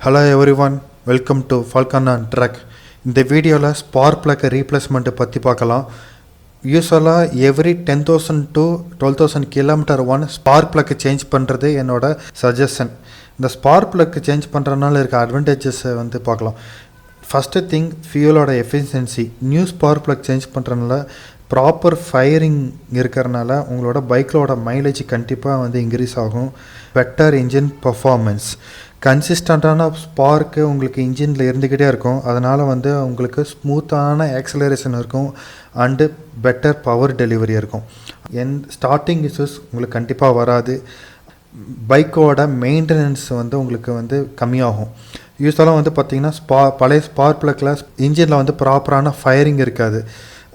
Hello everyone, welcome to Falcon and Truck. இந்த வீடியோவில் spark plug replacement பற்றி பார்க்கலாம். யூஸ்வலாக every 10,000 to 12,000 kilometre spark plug change பண்ணுறது என்னோட சஜஷன். இந்த ஸ்பார்க் பிளக்கு சேஞ்ச் பண்ணுறதுனால இருக்க அட்வான்டேஜஸை பார்க்கலாம். ஃபஸ்ட்டு திங், ஃபியூலோட efficiency. New spark plug change பண்ணுறதுனால ப்ராப்பர் ஃபயரிங் இருக்கிறனால உங்களோட பைக்கோட மைலேஜ் கண்டிப்பாக இன்க்ரீஸ் ஆகும். பெட்டர் இன்ஜின் பர்ஃபார்மன்ஸ், கன்சிஸ்டண்ட்டான ஸ்பார்க்கு உங்களுக்கு இன்ஜினில் இருந்துக்கிட்டே இருக்கும். அதனால் உங்களுக்கு ஸ்மூத்தான ஆக்சலரேஷன் இருக்கும் அண்டு பெட்டர் பவர் டெலிவரி இருக்கும். ஸ்டார்டிங் இஷ்யூஸ் உங்களுக்கு கண்டிப்பாக வராது. பைக்கோட மெயின்டெனன்ஸ் உங்களுக்கு கம்மியாகும். யூஸ்வலாக பார்த்திங்கன்னா பழைய ஸ்பார்க் பிளக்கில் இன்ஜினில் ப்ராப்பரான ஃபயரிங் இருக்காது.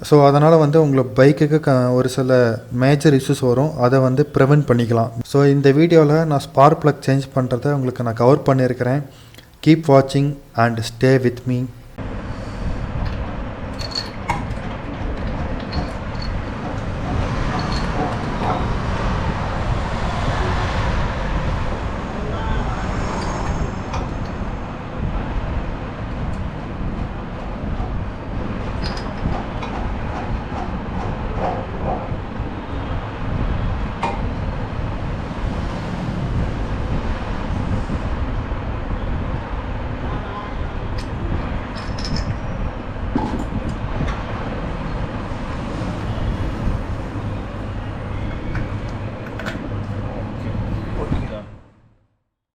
ஸோ அதனால் உங்களுக்கு பைக்குக்கு ஒரு சில மேஜர் இஷ்யூஸ் வரும். அதை ப்ரிவென்ட் பண்ணிக்கலாம். ஸோ இந்த வீடியோவில் நான் ஸ்பார்க் பிளக் சேஞ்ச் பண்ணுறதை உங்களுக்கு நான் கவர் பண்ணியிருக்கிறேன். கீப் வாட்சிங் அண்ட் ஸ்டே வித் மீ.